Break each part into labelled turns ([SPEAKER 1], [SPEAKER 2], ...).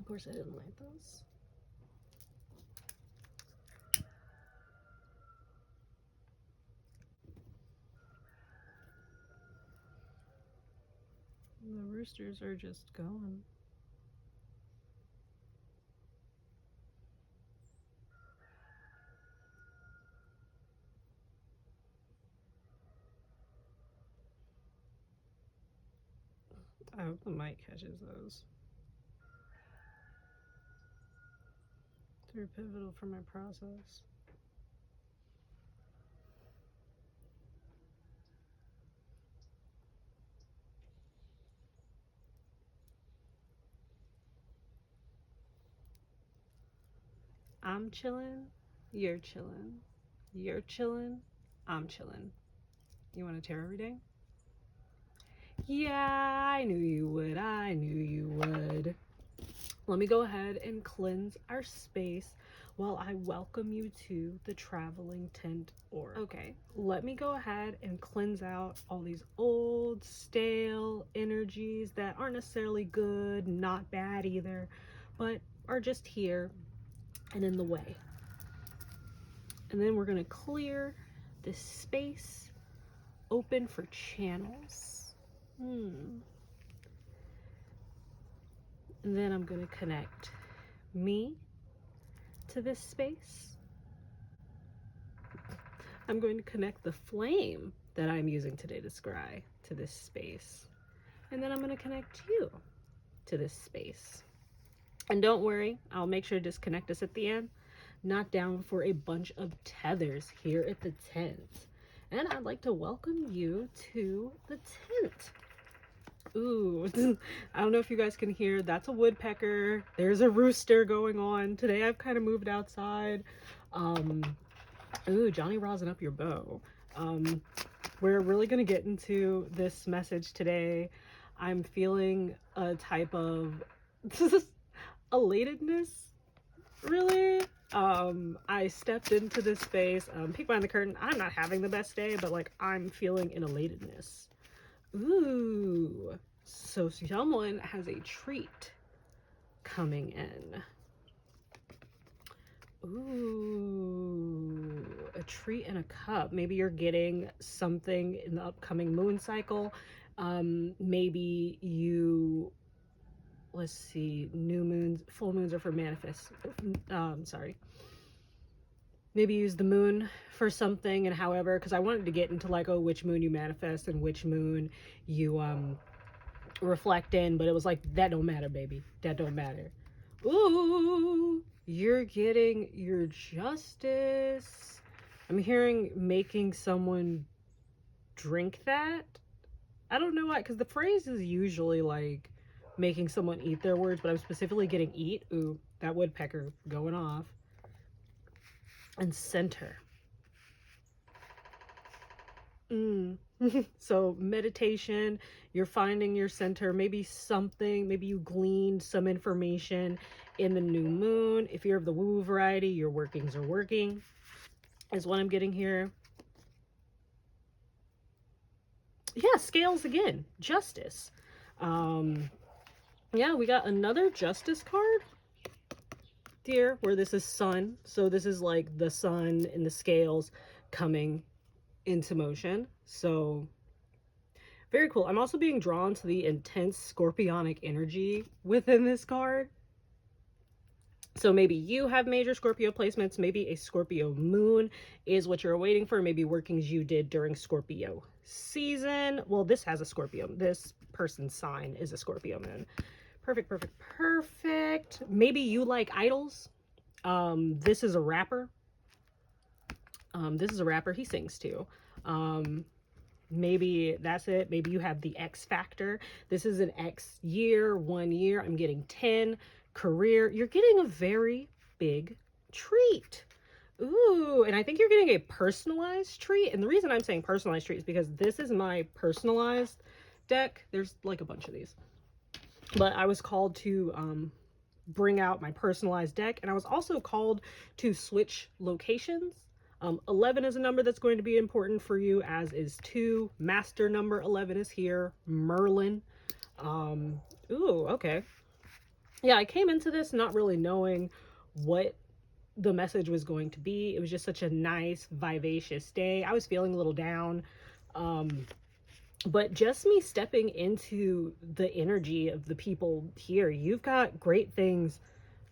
[SPEAKER 1] Of course, I didn't like those. The roosters are just going. I hope the mic catches those. They're pivotal for my process. I'm chilling, you're chilling. You're chilling, I'm chilling. You want a tarot reading? Yeah, I knew you would. I knew you would. Let me go ahead and cleanse our space while I welcome you to the traveling tent oracle. Okay, let me go ahead and cleanse out all these old, stale energies that aren't necessarily good, not bad either, but are just here and in the way. And then we're going to clear this space open for channels. And then I'm going to connect me to this space. I'm going to connect the flame that I'm using today to scry to this space. And then I'm going to connect you to this space. And don't worry, I'll make sure to disconnect us at the end. Not down for a bunch of tethers here at the tent. And I'd like to welcome you to the tent. Ooh, I don't know if you guys can hear, that's a woodpecker. There's a rooster going on. Today I've kind of moved outside. Ooh, Johnny rosin up your bow. We're really going to get into this message today. I'm feeling a type of elatedness, really. I stepped into this space, peek behind the curtain. I'm not having the best day, but like I'm feeling an elatedness. Ooh, so someone has a treat coming in. Ooh, a treat in a cup. Maybe you're getting something in the upcoming moon cycle. Maybe you, let's see, new moons, full moons are for manifest. Sorry. Maybe use the moon for something, and however, because I wanted to get into like, oh, which moon you manifest and which moon you reflect in, but it was like, that don't matter, baby. That don't matter. Ooh, you're getting your justice. I'm hearing making someone drink that. I don't know why, because the phrase is usually like making someone eat their words, but I'm specifically getting eat. Ooh, that woodpecker going off. And center. So meditation, you're finding your center, maybe something, maybe you gleaned some information in the new moon. If you're of the woo variety, your workings are working, is what I'm getting here. Yeah, scales again, justice. Yeah, we got another justice card here, where this is sun. So this is like the sun and the scales coming into motion. So very cool. I'm also being drawn to the intense scorpionic energy within this card. So maybe you have major Scorpio placements. Maybe a Scorpio moon is what you're waiting for. Maybe workings you did during Scorpio season. Well, this has a Scorpio. This person's sign is a Scorpio moon. Perfect, perfect, perfect. Maybe you like idols. This is a rapper. This is a rapper. He sings too. Maybe that's it. Maybe you have the X factor. This is an X year, 1 year. I'm getting 10. Career. You're getting a very big treat. Ooh, and I think you're getting a personalized treat. And the reason I'm saying personalized treat is because this is my personalized deck. There's like a bunch of these. But I was called to bring out my personalized deck. And I was also called to switch locations. 11 is a number that's going to be important for you, as is 2. Master number 11 is here. Merlin. Ooh, okay. Yeah, I came into this not really knowing what the message was going to be. It was just such a nice, vivacious day. I was feeling a little down. Um, but just me stepping into the energy of the people here, you've got great things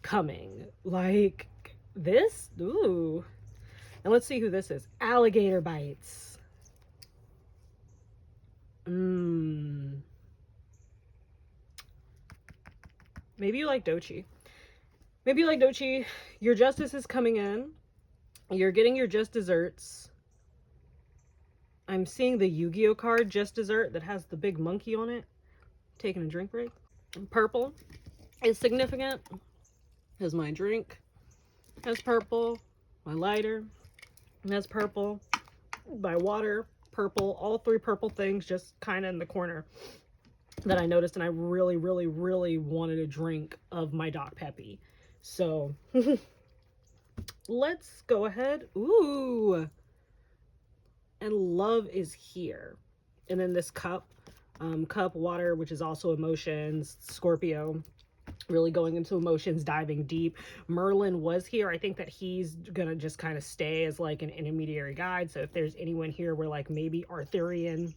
[SPEAKER 1] coming. Like this. Ooh. And let's see who this is. Alligator bites. Mmm. Maybe you like Dochi. Maybe you like Dochi. Your justice is coming in. You're getting your just desserts. I'm seeing the Yu-Gi-Oh card, just dessert, that has the big monkey on it. Taking a drink break. Purple is significant because my drink has purple. My lighter has purple. My water, purple. All three purple things just kind of in the corner that I noticed, and I really, really, really wanted a drink of my Doc Peppy. So let's go ahead. Ooh. And love is here. And then this cup, cup water, which is also emotions, Scorpio, really going into emotions, diving deep. Merlin was here. I think that he's gonna just kind of stay as like an intermediary guide. So if there's anyone here where like maybe Arthurian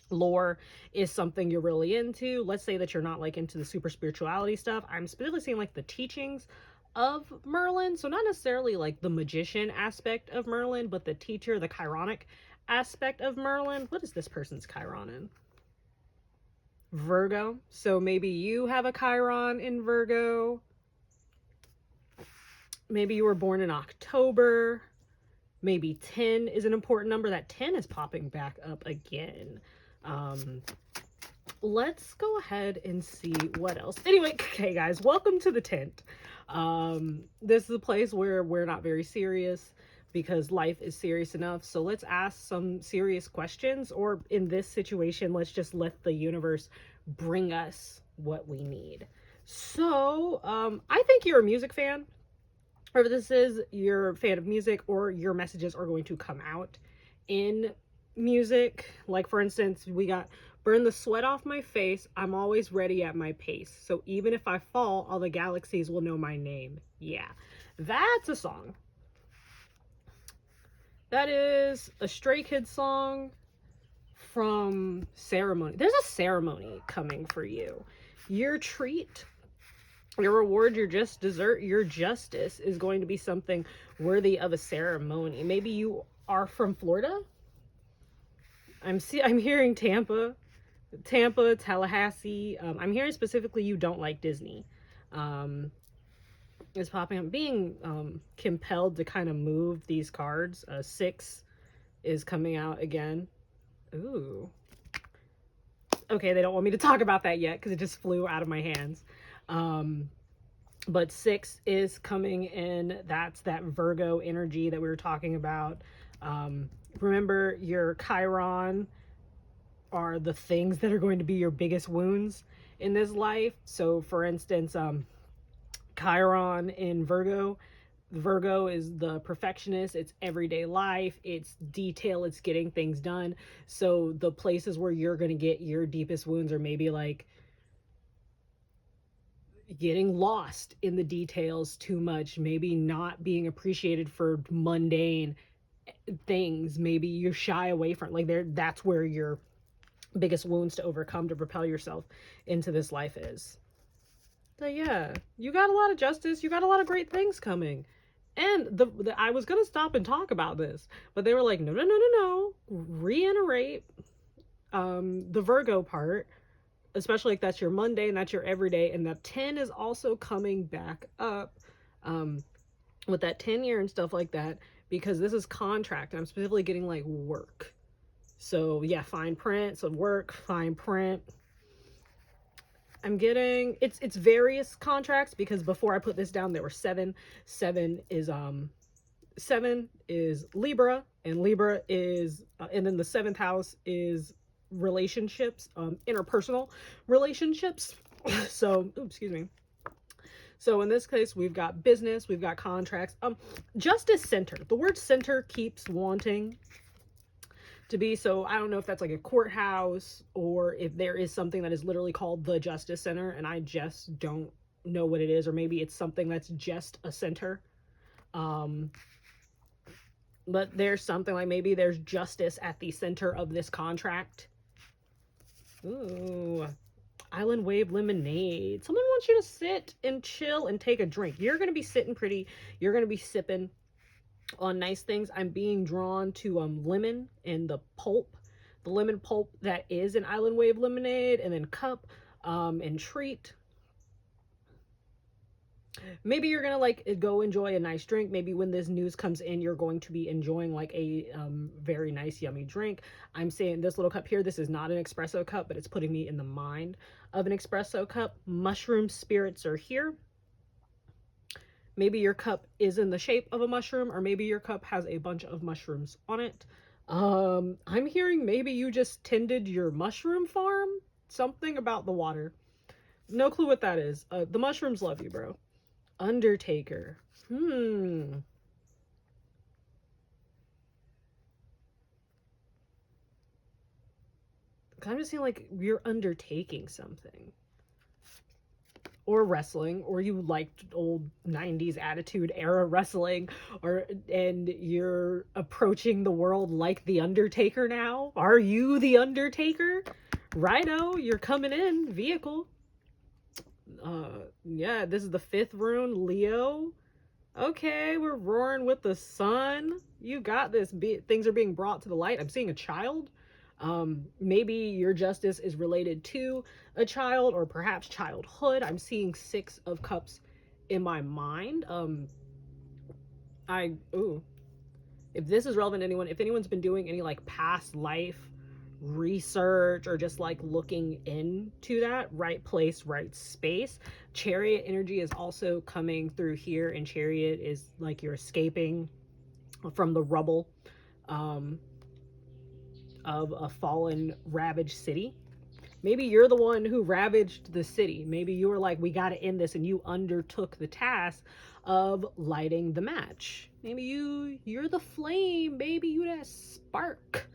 [SPEAKER 1] lore is something you're really into, let's say that you're not like into the super spirituality stuff, I'm specifically seeing like the teachings of Merlin. So not necessarily like the magician aspect of Merlin, but the teacher, the chironic aspect of Merlin. What is this person's chiron in? Virgo. So maybe you have a chiron in Virgo. Maybe you were born in October. Maybe 10 is an important number. That 10 is popping back up again. Let's go ahead and see what else. Anyway, okay, guys, welcome to the tent. This is a place where we're not very serious because life is serious enough. So let's ask some serious questions, or in this situation, let's just let the universe bring us what we need. So I think you're a music fan. Whatever this is, you're a fan of music, or your messages are going to come out in music. Like, for instance, we got burn the sweat off my face. I'm always ready at my pace. So even if I fall, all the galaxies will know my name. Yeah, that's a song. That is a Stray Kids song from Ceremony. There's a ceremony coming for you. Your treat, your reward, your just dessert, your justice is going to be something worthy of a ceremony. Maybe you are from Florida. I'm hearing Tampa, Tallahassee. I'm hearing specifically you don't like Disney. Is popping up. Being compelled to kind of move these cards. 6 is coming out again. Ooh. Okay, they don't want me to talk about that yet because it just flew out of my hands. But 6 is coming in. That's that Virgo energy that we were talking about. Remember, your Chiron are the things that are going to be your biggest wounds in this life. So for instance, Chiron in Virgo, Virgo is the perfectionist. It's everyday life, it's detail, it's getting things done. So the places where you're going to get your deepest wounds are maybe like getting lost in the details too much, maybe not being appreciated for mundane things, maybe you shy away from, like, there, that's where your biggest wounds to overcome to propel yourself into this life is. So yeah, you got a lot of justice, you got a lot of great things coming. And the I was gonna stop and talk about this, but they were like, no, no, no, no, no, reiterate the Virgo part, especially like that's your Monday and that's your everyday, and the 10 is also coming back up with that 10-year and stuff like that, because this is contract. I'm specifically getting like work. So yeah, fine print, so work, fine print. I'm getting, it's various contracts, because before I put this down there were 7. 7 is Libra, and Libra is and then the 7th house is relationships, interpersonal relationships. So excuse me. So in this case, we've got business, we've got contracts. Justice center, the word center keeps wanting to be, so I don't know if that's like a courthouse or if there is something that is literally called the Justice Center, and I just don't know what it is, or maybe it's something that's just a center. But there's something like maybe there's justice at the center of this contract. Ooh, Island Wave Lemonade. Someone wants you to sit and chill and take a drink. You're going to be sitting pretty. You're going to be sipping on nice things. I'm being drawn to lemon and the pulp. The lemon pulp that is an Island Wave Lemonade, and then cup and treat. Maybe you're gonna like go enjoy a nice drink. Maybe when this news comes in, you're going to be enjoying like a very nice yummy drink. I'm saying this little cup here, this is not an espresso cup, but it's putting me in the mind of an espresso cup. Mushroom spirits are here. Maybe your cup is in the shape of a mushroom, or maybe your cup has a bunch of mushrooms on it. I'm hearing maybe you just tended your mushroom farm. Something about the water. No clue what that is. The mushrooms love you, bro. Undertaker. I'm just seeing like you're undertaking something. Or wrestling, or you liked old 90s attitude era wrestling, and you're approaching the world like the Undertaker now. Are you the Undertaker? Righto, you're coming in vehicle. Yeah, this is the 5th rune, Leo. Okay, we're roaring with the sun. You got this. Things are being brought to the light. I'm seeing a child. Maybe your justice is related to a child, or perhaps childhood. I'm seeing 6 of cups in my mind. If this is relevant to anyone, if anyone's been doing any like past life research, or just like looking into that, right place, right space. Chariot energy is also coming through here, and Chariot is like you're escaping from the rubble of a fallen, ravaged city. Maybe you're the one who ravaged the city. Maybe you were like, we got to end this, and you undertook the task of lighting the match. Maybe you're the flame, baby. You that spark.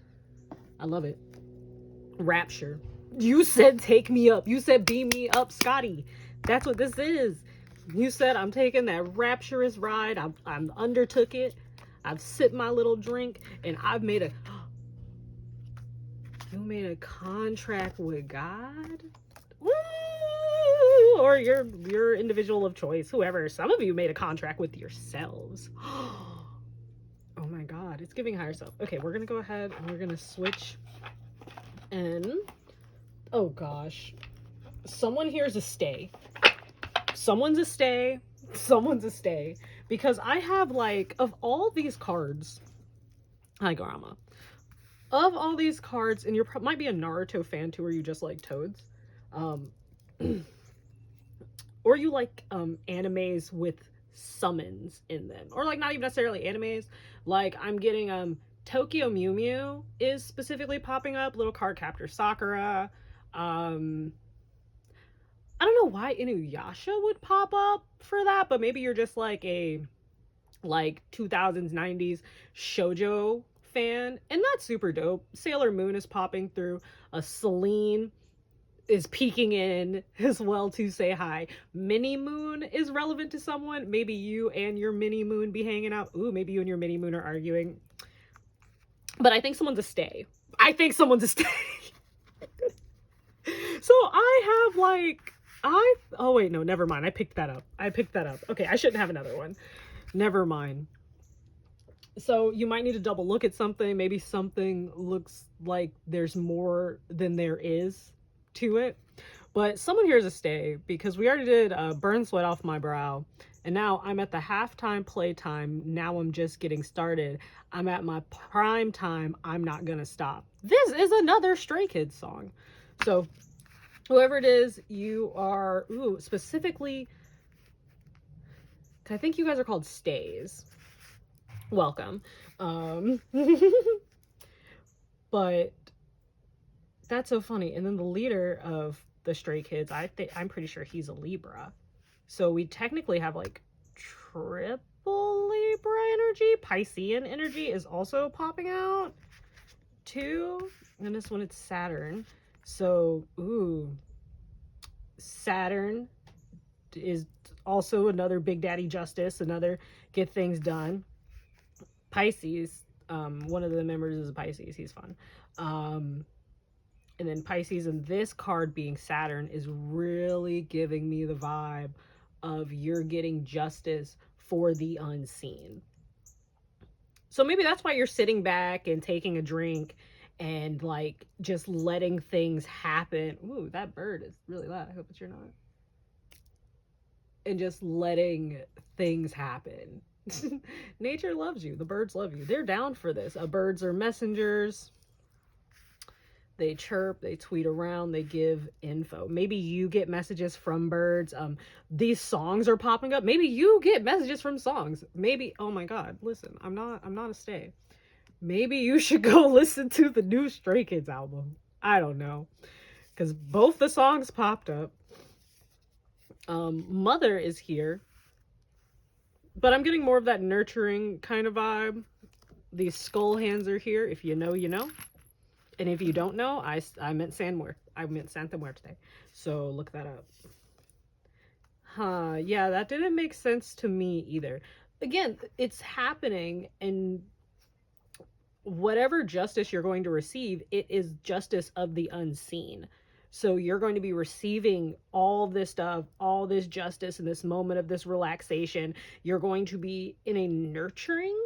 [SPEAKER 1] I love it. Rapture. You said take me up. You said beam me up, Scotty. That's what this is. You said I'm taking that rapturous ride. I'm undertook it. I've sipped my little drink, and I've made a... You made a contract with God? Woo! Or your individual of choice, whoever. Some of you made a contract with yourselves. Oh my God, it's giving higher self. Okay, we're gonna go ahead and we're gonna switch. And oh gosh, someone here's a stay. Someone's a stay. Someone's a stay. Because I have like, of all these cards, hi Garama. Of all these cards, and you might be a Naruto fan too, or you just like toads, or you like animes with summons in them, or like not even necessarily animes. Like I'm getting Tokyo Mew Mew is specifically popping up. Little Card Captor Sakura. I don't know why Inuyasha would pop up for that, but maybe you're just like a 2000s 90s shoujo fan, and that's super dope. Sailor Moon is popping through. Celine is peeking in as well to say hi. Mini Moon is relevant to someone. Maybe you and your Mini Moon be hanging out. Ooh, maybe you and your Mini Moon are arguing. But I think someone's a stay. I think someone's a stay. So I have like, oh wait, no, never mind. I picked that up. Okay, I shouldn't have another one. Never mind. So you might need to double look at something. Maybe something looks like there's more than there is to it. But someone here is a stay, because we already did Burn Sweat Off My Brow. And now I'm at the halftime playtime. Now I'm just getting started. I'm at my prime time. I'm not going to stop. This is another Stray Kids song. So whoever it is, you are, specifically, I think you guys are called stays. Welcome. But that's so funny. And then the leader of the Stray Kids, I'm pretty sure he's a Libra. So we technically have like triple Libra energy. Piscean energy is also popping out too. And this one, it's Saturn. So, Saturn is also another Big Daddy Justice, another get things done. Pisces, one of the members is a Pisces. He's fun. And then Pisces, and this card being Saturn, is really giving me the vibe of you're getting justice for the unseen. So maybe that's why you're sitting back and taking a drink and like just letting things happen. Ooh, that bird is really loud. I hope it's you're not. And just letting things happen. Nature loves you. The birds love you. They're down for this. Birds are messengers. They chirp, they tweet around, they give info. Maybe you get messages from birds. These songs are popping up. Maybe you get messages from songs. Maybe, oh my God, listen, I'm not a stay. Maybe you should go listen to the new Stray Kids album. I don't know. Because both the songs popped up. Mother is here. But I'm getting more of that nurturing kind of vibe. These skull hands are here. If you know, you know. And if you don't know, I meant Santa Muerte. So look that up. Yeah, that didn't make sense to me either. Again, it's happening, and whatever justice you're going to receive, it is justice of the unseen. So you're going to be receiving all this stuff, all this justice in this moment of this relaxation. You're going to be in a nurturing,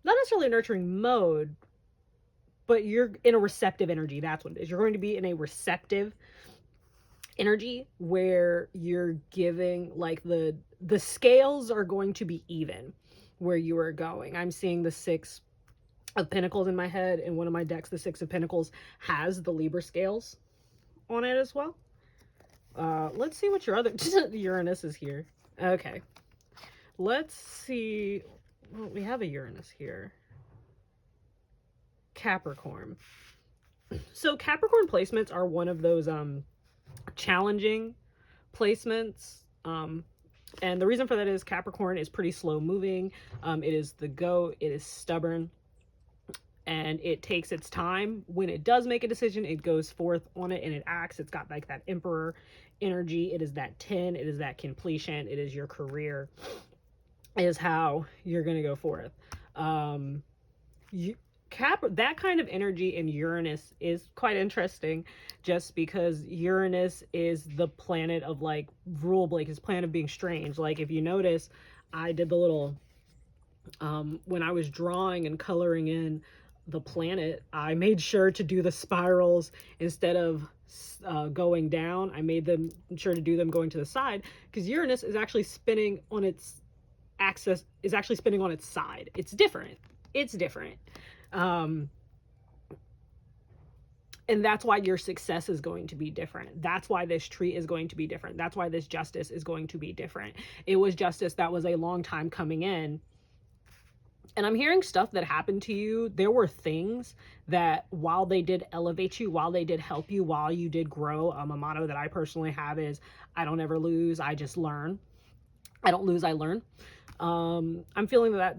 [SPEAKER 1] not necessarily nurturing mode, but you're in a receptive energy. That's what it is. You're going to be in a receptive energy where you're giving, like, the scales are going to be even where you are going. I'm seeing the Six of Pentacles in my head. In one of my decks, the Six of Pentacles has the Libra scales on it as well. Let's see what your other Uranus is here. Okay. Let's see. Well, we have a Uranus here. Capricorn. So Capricorn placements are one of those challenging placements. And the reason for that is Capricorn is pretty slow moving. It is the goat. It is stubborn. And it takes its time. When it does make a decision, it goes forth on it and it acts. It's got like that emperor energy. It is that 10. It is that completion. It is your career. It is how you're going to go forth. That kind of energy in Uranus is quite interesting, just because Uranus is the planet of like rule break, his planet of being strange. Like if you notice, I did the little when I was drawing and coloring in the planet, I made sure to do the spirals instead of going down. I made them sure to do them going to the side, because Uranus is actually spinning on its axis, is actually spinning on its side. It's different. And that's why your success is going to be different. That's why this tree is going to be different. That's why this justice is going to be different. It was justice that was a long time coming in. And I'm hearing stuff that happened to you. There were things that, while they did elevate you, while they did help you, while you did grow, a motto that I personally have is, I don't ever lose, I just learn. I don't lose, I learn. I'm feeling that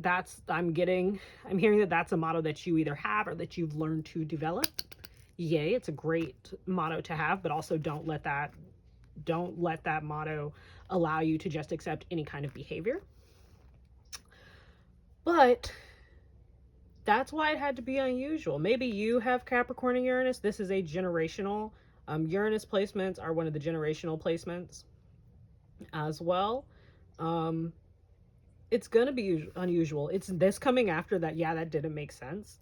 [SPEAKER 1] I'm hearing that that's a motto that you either have or that you've learned to develop. Yay, it's a great motto to have, but also don't let that motto allow you to just accept any kind of behavior. But that's why it had to be unusual. Maybe you have Capricorn and Uranus. This is a generational, Uranus placements are one of the generational placements as well. It's gonna be unusual. It's this coming after that. Yeah, that didn't make sense.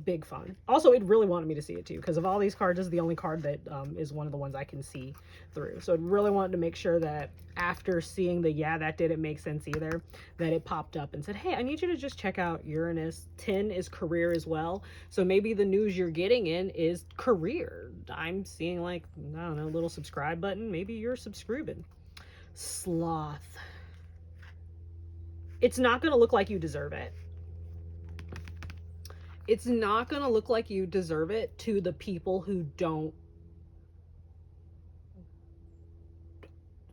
[SPEAKER 1] Big fun. Also, it really wanted me to see it too, because of all these cards, this is the only card that is one of the ones I can see through. So it really wanted to make sure that after seeing the yeah, that didn't make sense either, that it popped up and said, hey, I need you to just check out Uranus. 10 is career as well. So maybe the news you're getting in is career. I'm seeing, like, I don't know, a little subscribe button. Maybe you're subscribing. Sloth. It's not going to look like you deserve it. It's not going to look like you deserve it to the people who don't.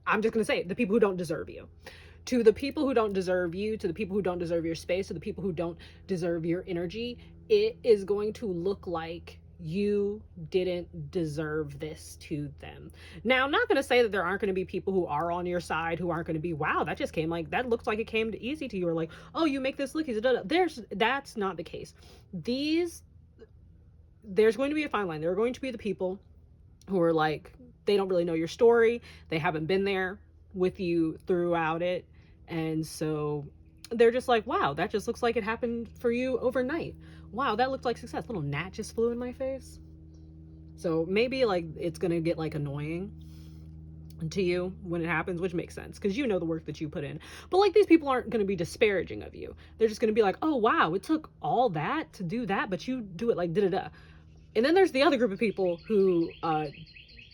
[SPEAKER 1] I'm just going to say it, the people who don't deserve you. To the people who don't deserve you, to the people who don't deserve your space, to the people who don't deserve your energy, it is going to look like you didn't deserve this to them. Now, I'm not going to say that there aren't going to be people who are on your side who aren't going to be, wow, that just came, like, that looks like it came easy to you, or like, oh, you make this look easy. That's not the case. There's going to be a fine line. There are going to be the people who are like, they don't really know your story, they haven't been there with you throughout it, and so they're just like, wow, that just looks like it happened for you overnight. Wow, that looked like success. Little gnat just flew in my face. So maybe like it's gonna get like annoying to you when it happens, which makes sense because you know the work that you put in. But like, these people aren't going to be disparaging of you. They're just going to be like, oh wow, it took all that to do that, but you do it like da da da. And then there's the other group of people who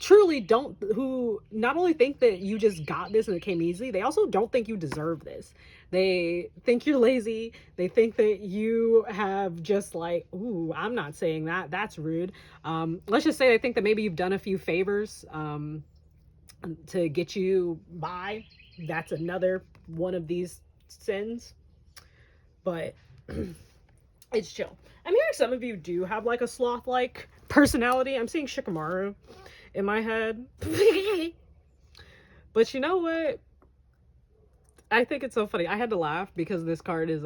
[SPEAKER 1] truly don't, who not only think that you just got this and it came easy, they also don't think you deserve this. They think you're lazy. They think that you have just like, ooh, I'm not saying that, that's rude. Let's just say they think that maybe you've done a few favors to get you by. That's another one of these sins. But it's chill. I'm hearing some of you do have like a sloth-like personality. I'm seeing Shikamaru in my head. But you know what? I think it's so funny. I had to laugh because this card is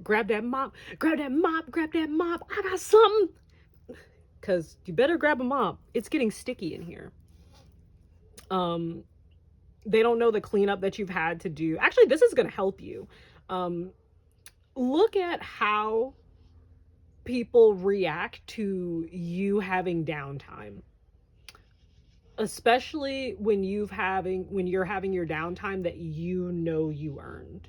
[SPEAKER 1] grab that mop, grab that mop, grab that mop. I got something. Cause you better grab a mop. It's getting sticky in here. They don't know the cleanup that you've had to do. Actually, this is gonna help you. Look at how people react to you having downtime, especially when you're having your downtime that you know you earned.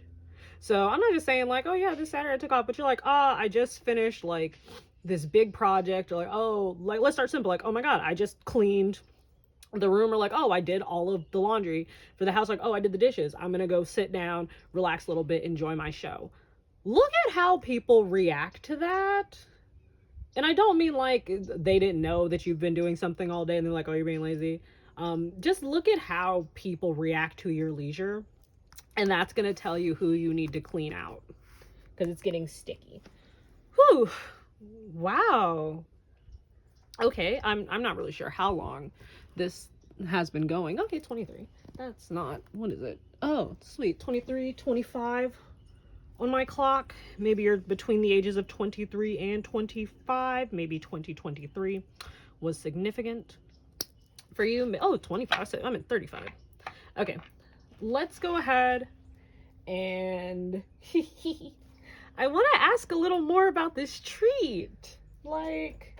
[SPEAKER 1] So I'm not just saying like, oh yeah, this Saturday I took off, but you're like, I just finished like this big project, or like, oh, like, let's start simple, like, oh my god, I just cleaned the room, or like, oh, I did all of the laundry for the house, like, oh, I did the dishes, I'm gonna go sit down, relax a little bit, enjoy my show. Look at how people react to that. And I don't mean like they didn't know that you've been doing something all day and they're like, oh, you're being lazy. Just look at how people react to your leisure, and that's going to tell you who you need to clean out because it's getting sticky. Whew. Wow. Okay, I'm not really sure how long this has been going. Okay, 23. That's not, what is it? Oh, sweet. 23, 25 on my clock. Maybe you're between the ages of 23 and 25. Maybe 2023 was significant for you. Oh, 25. So I'm at 35. Okay, let's go ahead and I want to ask a little more about this treat. Like,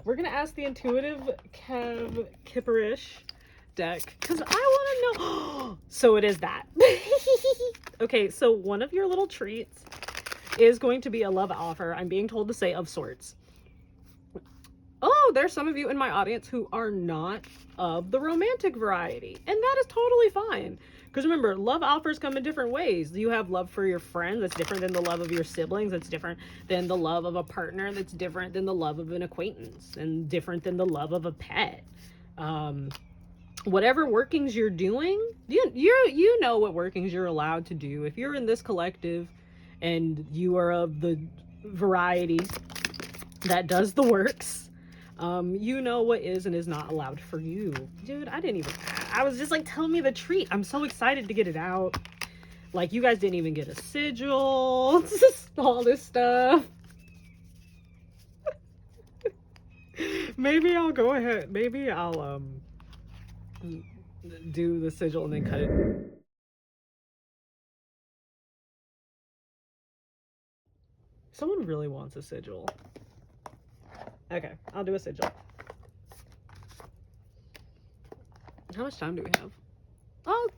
[SPEAKER 1] we're gonna ask the intuitive Kev Kipperish deck because I want to know. So it is that. Okay, so one of your little treats is going to be a love offer, I'm being told to say, of sorts. Oh, there's some of you in my audience who are not of the romantic variety, and that is totally fine. Because remember, love offers come in different ways. You have love for your friends, that's different than the love of your siblings, that's different than the love of a partner, that's different than the love of an acquaintance, and different than the love of a pet. Whatever workings you're doing, you know what workings you're allowed to do. If you're in this collective and you are of the variety that does the works, you know what is and is not allowed for you. Dude, I was just like, tell me the treat. I'm so excited to get it out. Like, you guys didn't even get a sigil. All this stuff. Maybe I'll go ahead. Maybe I'll do the sigil and then cut it. Someone really wants a sigil. Okay, I'll do a sigil. How much time do we have? Oh,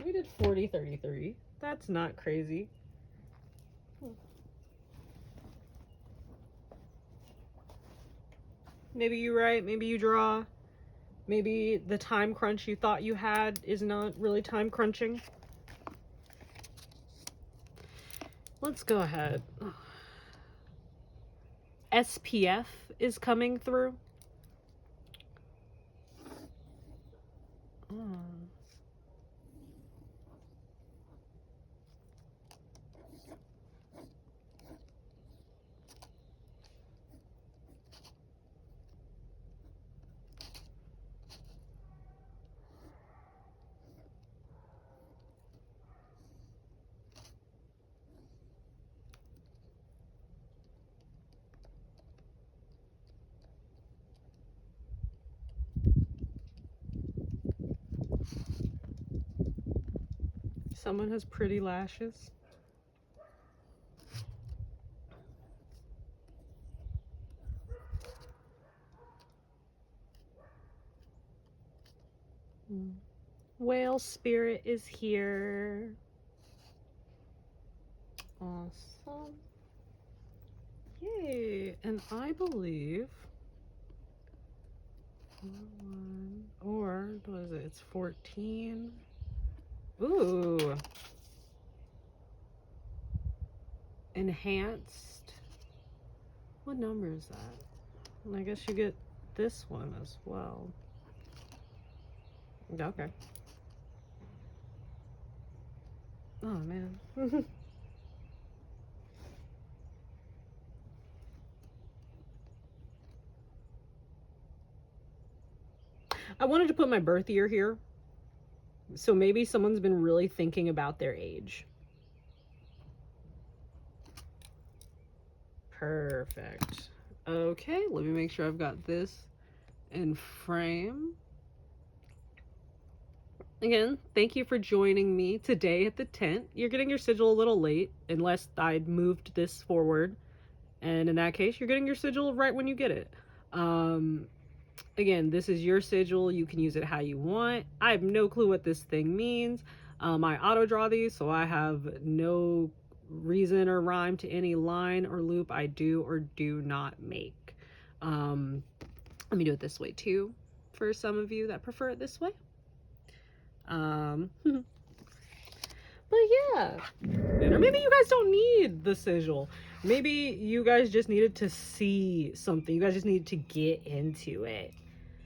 [SPEAKER 1] we did 40-33. That's not crazy. Maybe you write, maybe you draw. Maybe the time crunch you thought you had is not really time crunching. Let's go ahead. SPF is coming through. Someone has pretty lashes. Whale spirit is here. Awesome. Yay. And I believe, or what is it? It's 14. Ooh. Enhanced. What number is that? And I guess you get this one as well. Okay. Oh man. I wanted to put my birth year here. So maybe someone's been really thinking about their age. Perfect. Okay, let me make sure I've got this in frame. Again, thank you for joining me today at the tent. You're getting your sigil a little late, unless I'd moved this forward. And in that case, you're getting your sigil right when you get it. Again, this is your sigil. You can use it how you want. I have no clue what this thing means. I auto draw these, so I have no reason or rhyme to any line or loop I do or do not make. Let me do it this way too, for some of you that prefer it this way. But yeah, or maybe you guys don't need the sigil. Maybe you guys just needed to see something. You guys just needed to get into it.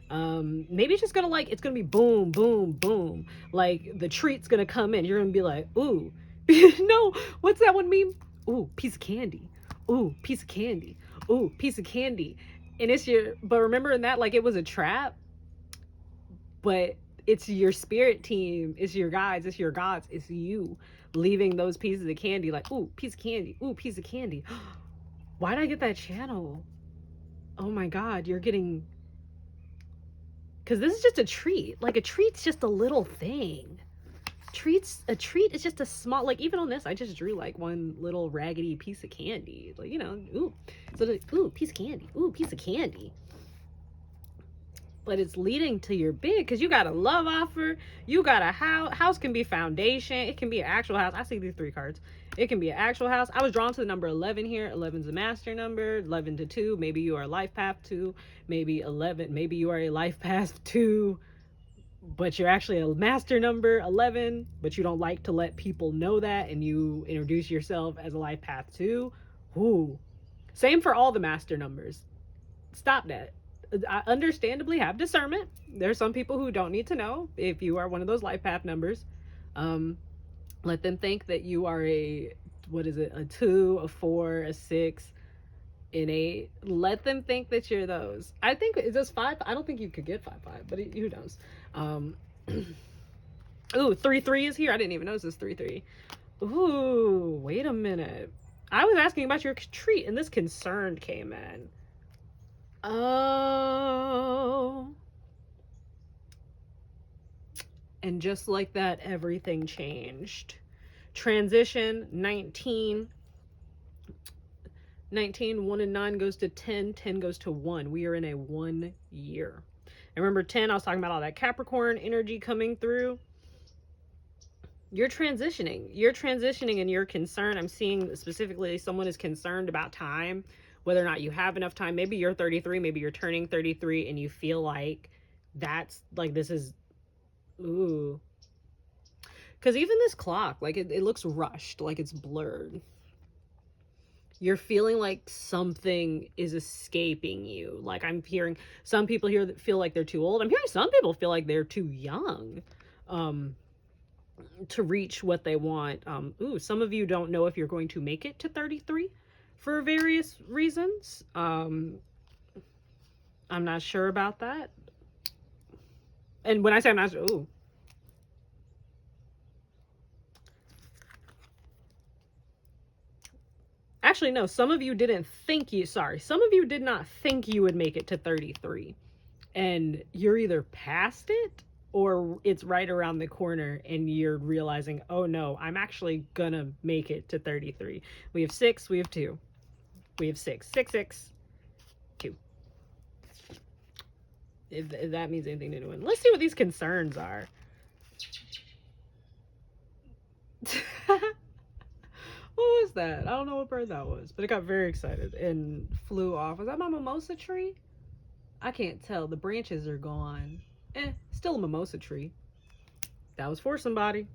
[SPEAKER 1] Maybe it's just gonna it's gonna be boom, boom, boom. Like the treat's gonna come in. You're gonna be like, ooh, no, what's that one meme? Ooh, piece of candy. Ooh, piece of candy. Ooh, piece of candy. And it's but remember in that, like it was a trap, but it's your spirit team, it's your guides, it's your gods, it's you leaving those pieces of candy like, ooh, piece of candy, ooh, piece of candy. Why did I get that channel? Oh my god, you're getting, because this is just a treat. Like a treat's just a little thing. A treat is just a small, like even on this, I just drew like one little raggedy piece of candy. Like, you know, ooh. So like, ooh, piece of candy, ooh, piece of candy. But it's leading to your big, because you got a love offer, you got a house can be foundation, it can be an actual house. I see these 3 cards. It can be an actual house. I was drawn to the number 11 here. 11's a master number. 11 to 2, maybe you are life path 2, maybe 11, maybe you are a life path 2, but you're actually a master number 11, but you don't like to let people know that, and you introduce yourself as a life path 2. Ooh. Same for all the master numbers. Stop that. I understandably have discernment. There's some people who don't need to know if you are one of those life path numbers. Let them think that you are a 2, a 4, a 6, an 8. Let them think that you're those. I think, is this 5? I don't think you could get 5-5, but who knows. Ooh, 3-3 is here. I didn't even notice this 3-3. Ooh, wait a minute. I was asking about your treat, and this concerned came in. Oh. And just like that, everything changed. Transition, 19. 19, 1 and 9 goes to 10. 10 goes to 1. We are in a 1 year. And remember 10, I was talking about all that Capricorn energy coming through. You're transitioning. You're transitioning and you're concerned. I'm seeing specifically someone is concerned about time, whether or not you have enough time. Maybe you're 33, maybe you're turning 33 and you feel like that's like, this is, ooh. Because even this clock, like it looks rushed, like it's blurred. You're feeling like something is escaping you. Like I'm hearing some people here that feel like they're too old. I'm hearing some people feel like they're too young to reach what they want. Ooh, some of you don't know if you're going to make it to 33 for various reasons. I'm not sure about that. And when I say I'm not sure, ooh. Actually, no, some of you didn't think some of you did not think you would make it to 33. And you're either past it or it's right around the corner and you're realizing, oh no, I'm actually gonna make it to 33. We have 6, we have 2. We have 6. 6, 6, 2. If that means anything to anyone. Let's see what these concerns are. What was that? I don't know what bird that was, but it got very excited and flew off. Was that my mimosa tree? I can't tell. The branches are gone. Still a mimosa tree. That was for somebody.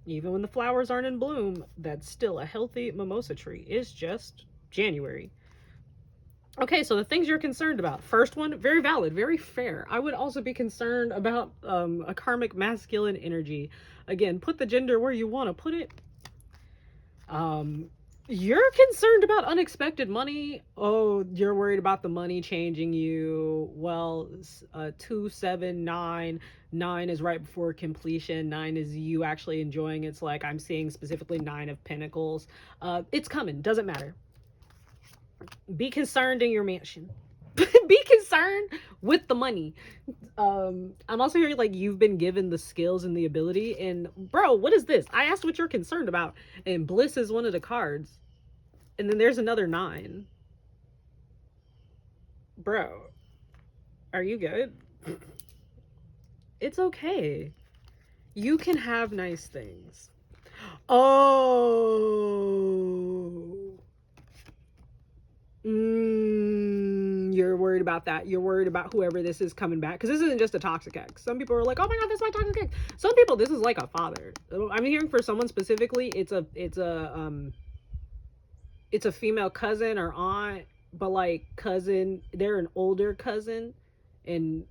[SPEAKER 1] Even when the flowers aren't in bloom, that's still a healthy mimosa tree. It's just January. Okay, so the things you're concerned about. First one, very valid, very fair. I would also be concerned about a karmic masculine energy. Again, put the gender where you want to put it. You're concerned about unexpected money. Oh, you're worried about the money changing you. Well, 2, 7, 9. 9 is right before completion. 9 is you actually enjoying. It's like I'm seeing specifically 9 of Pentacles. It's coming. Doesn't matter. Be concerned in your mansion. Be concerned with the money. I'm also hearing like you've been given the skills and the ability. And bro, what is this? I asked what you're concerned about, and bliss is one of the cards. And then there's another 9. Bro, are you good? It's okay. You can have nice things. Oh. You're worried about that. You're worried about whoever this is coming back. Because this isn't just a toxic ex. Some people are like, oh my god, this is my toxic ex. Some people, this is like a father. I'm hearing for someone specifically, it's a female cousin or aunt, but like cousin, they're an older cousin, and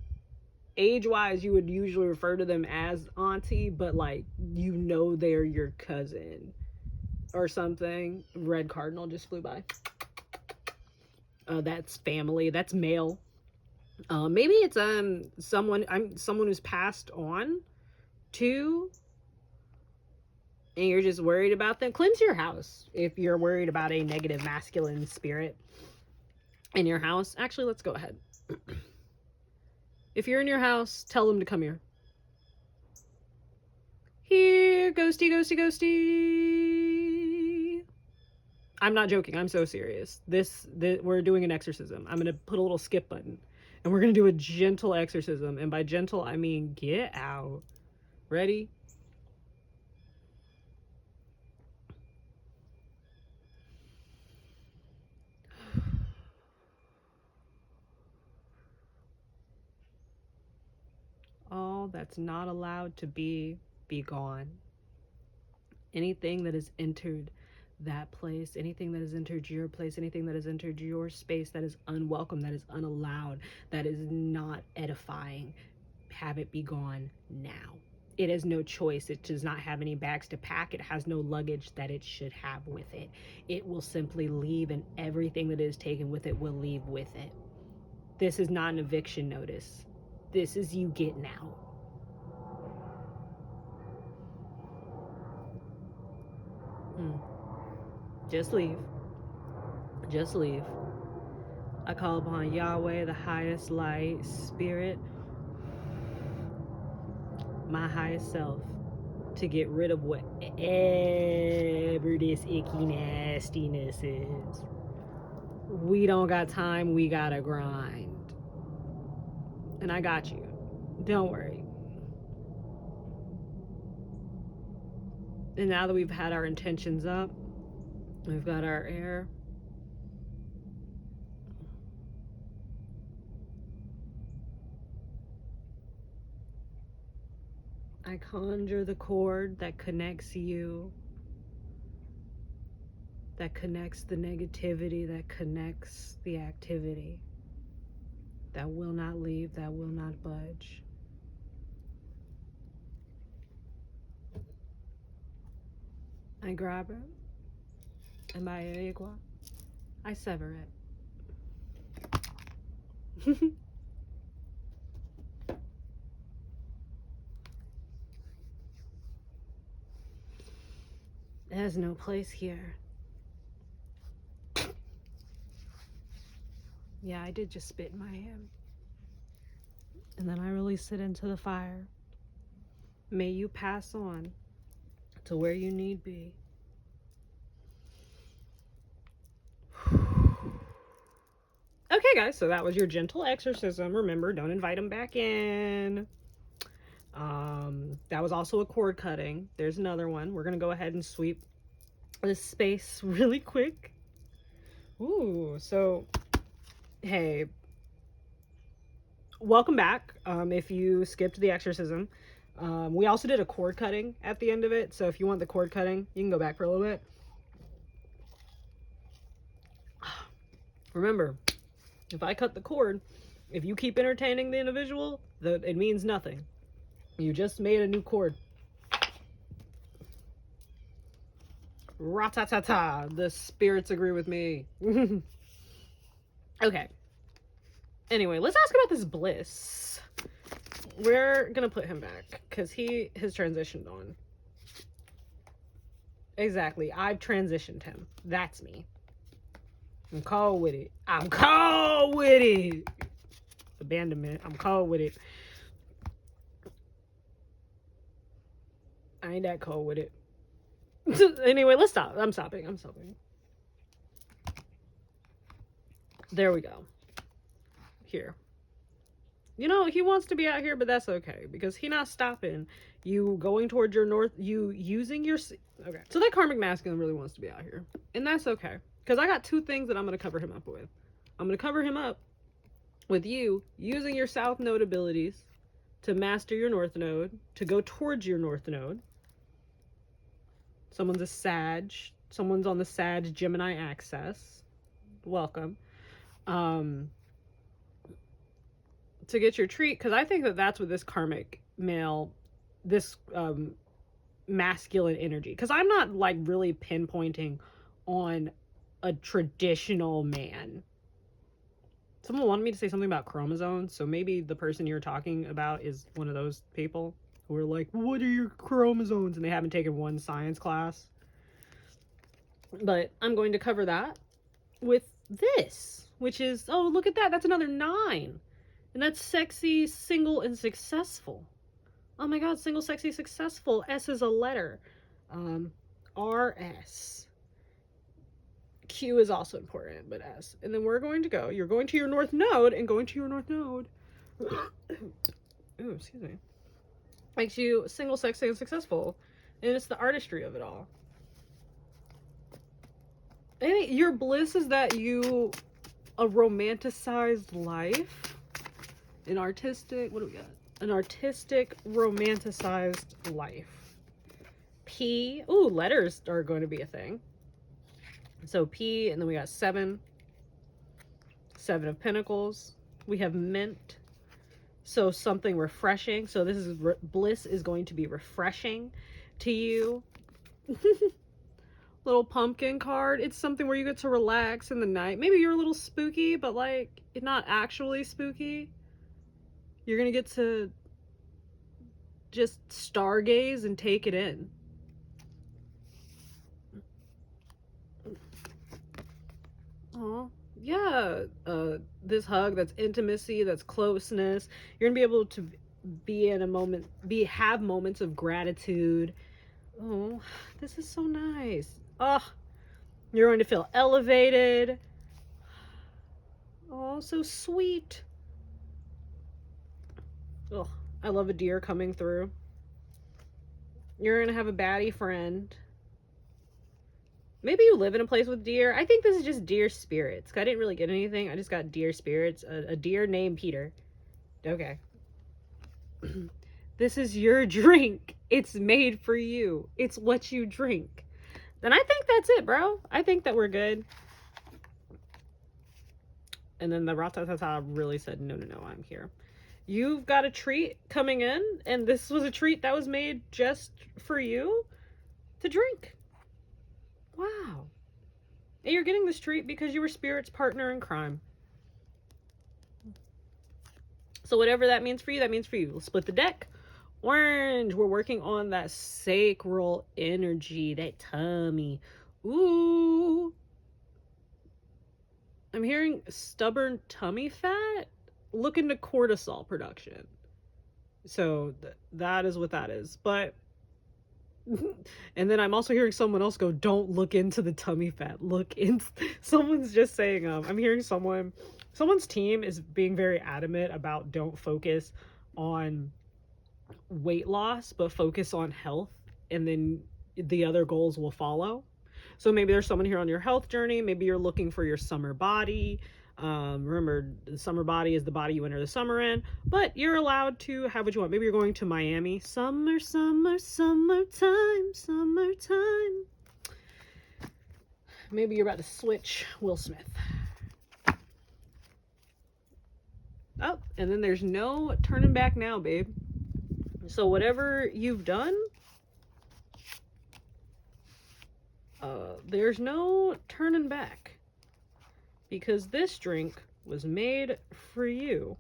[SPEAKER 1] age-wise you would usually refer to them as auntie, but like you know they're your cousin or something. Red cardinal just flew by. That's family, that's male. Maybe it's someone who's passed on to, and you're just worried about them. Cleanse your house if you're worried about a negative masculine spirit in your house. Actually, let's go ahead. If you're in your house, tell them to come here. Here, ghosty, ghosty, ghosty. I'm not joking. I'm so serious. We're doing an exorcism. I'm going to put a little skip button. And we're going to do a gentle exorcism. And by gentle, I mean get out. Ready? All that's not allowed to be gone. Anything that has entered that place, anything that has entered your place, anything that has entered your space that is unwelcome, that is unallowed, that is not edifying, have it be gone now. It has no choice. It does not have any bags to pack. It has no luggage that it should have with it. It will simply leave, and everything that is taken with it will leave with it. This is not an eviction notice. This is you getting out. Just leave. Just leave. I call upon Yahweh, the highest light, spirit, my highest self, to get rid of whatever this icky nastiness is. We don't got time, we gotta grind. And I got you. Don't worry. And now that we've had our intentions up, we've got our air. I conjure the cord that connects you, that connects the negativity, that connects the activity, that will not leave, that will not budge. I grab it, and by Eregua, I sever it. There's no place here. Yeah, I did just spit in my hand. And then I release it into the fire. May you pass on to where you need be. Okay, guys, so that was your gentle exorcism. Remember, don't invite them back in. That was also a cord cutting. There's another one. We're going to go ahead and sweep this space really quick. Ooh, so, hey, welcome back. If you skipped the exorcism, we also did a cord cutting at the end of it. So if you want the cord cutting, you can go back for a little bit. Remember, if I cut the cord, if you keep entertaining the individual, it means nothing. You just made a new cord. Ra-ta-ta-ta. The spirits agree with me. Okay. Anyway, let's ask about this Bliss. We're gonna put him back because he has transitioned on. Exactly. I've transitioned him. That's me. I'm cold with it. I'm cold with it. Abandonment. I'm cold with it. I ain't that cold with it. Anyway, let's stop. I'm stopping. There we go. Here. You know, he wants to be out here, but that's okay because he not stopping you going towards your north, you using your... Okay. So that karmic masculine really wants to be out here. And that's okay. Because I got two things that I'm going to cover him up with. I'm going to cover him up with you using your south node abilities to master your north node, to go towards your north node. Someone's a Sag. Someone's on the Sag Gemini axis. Welcome. To get your treat, because I think that that's what this karmic male, this masculine energy, because I'm not like really pinpointing on a traditional man. Someone wanted me to say something about chromosomes, so maybe the person you're talking about is one of those people who are like, what are your chromosomes? And they haven't taken one science class. But I'm going to cover that with this, which is, oh, look at that. That's another 9. And that's sexy, single, and successful. Oh my God, single, sexy, successful. S is a letter. RS. Q is also important, but S. And then we're going to go. You're going to your north node, and going to your north node. Ooh, excuse me. Makes you single, sexy, and successful. And it's the artistry of it all. And your bliss is that you a romanticized life. An artistic, what do we got? An artistic, romanticized life. P, ooh, letters are going to be a thing. So P, and then we got 7. 7 of Pentacles. We have Mint. So something refreshing. So this is, bliss is going to be refreshing to you. Little pumpkin card. It's something where you get to relax in the night. Maybe you're a little spooky, but like, not actually spooky. You're going to get to just stargaze and take it in. Oh, yeah. This hug, that's intimacy, that's closeness. You're going to be able to be in a moment, have moments of gratitude. Oh, this is so nice. Oh, you're going to feel elevated. Oh, so sweet. Oh, I love a deer coming through. You're gonna have a baddie friend. Maybe you live in a place with deer. I think this is just deer spirits. I didn't really get anything. I just got deer spirits. A deer named Peter. Okay. This is your drink. It's made for you. It's what you drink. Then I think that's it, bro. I think that we're good. And then the Ratatata really said, no, I'm here. You've got a treat coming in, and this was a treat that was made just for you to drink. Wow. And you're getting this treat because you were Spirit's partner in crime. So whatever that means for you, that means for you. We'll split the deck. Orange. We're working on that sacral energy, that tummy. Ooh. I'm hearing stubborn tummy fat. look into cortisol production. So that is what that is. But and then I'm also hearing someone else go, don't look into the tummy fat. Look in. Someone's just saying, I'm hearing someone's team is being very adamant about don't focus on weight loss, but focus on health, and then the other goals will follow. So maybe there's someone here on your health journey. Maybe you're looking for your summer body. Remember, the summer body is the body you enter the summer in, but you're allowed to have what you want. Maybe you're going to Miami. Summer, summer, summertime, summertime. Maybe you're about to switch Will Smith. Oh, and then there's no turning back now, babe. So whatever you've done, there's no turning back, because this drink was made for you.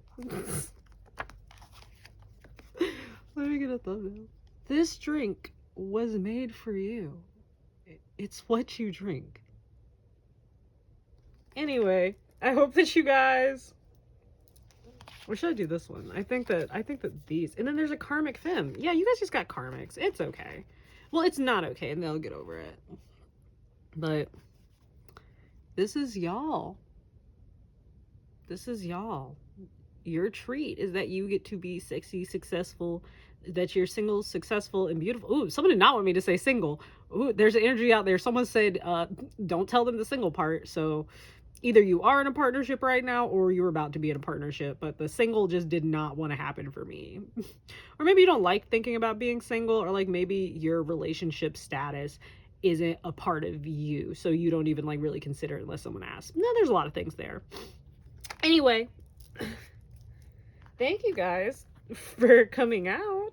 [SPEAKER 1] Let me get a thumbnail. This drink was made for you. It's what you drink. Anyway, I hope that you guys... Or should I do this one? I think that these... And then there's a karmic femme. Yeah, you guys just got karmics. It's okay. Well, it's not okay, and they'll get over it. But this is y'all. This is y'all. Your treat is that you get to be sexy, successful, that you're single, successful, and beautiful. Ooh, someone did not want me to say single. Ooh, there's an energy out there. Someone said, don't tell them the single part. So either you are in a partnership right now or you're about to be in a partnership, but the single just did not want to happen for me. Or maybe you don't like thinking about being single, or like maybe your relationship status isn't a part of you, so you don't even like really consider it unless someone asks. No, there's a lot of things there. Anyway, thank you guys for coming out.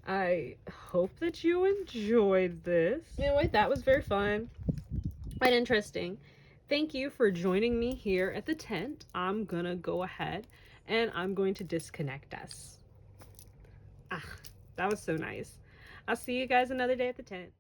[SPEAKER 1] I hope that you enjoyed this. Anyway, that was very fun and interesting. Thank you for joining me here at the tent. I'm gonna go ahead and I'm going to disconnect us. That was so nice. I'll see you guys another day at the tent.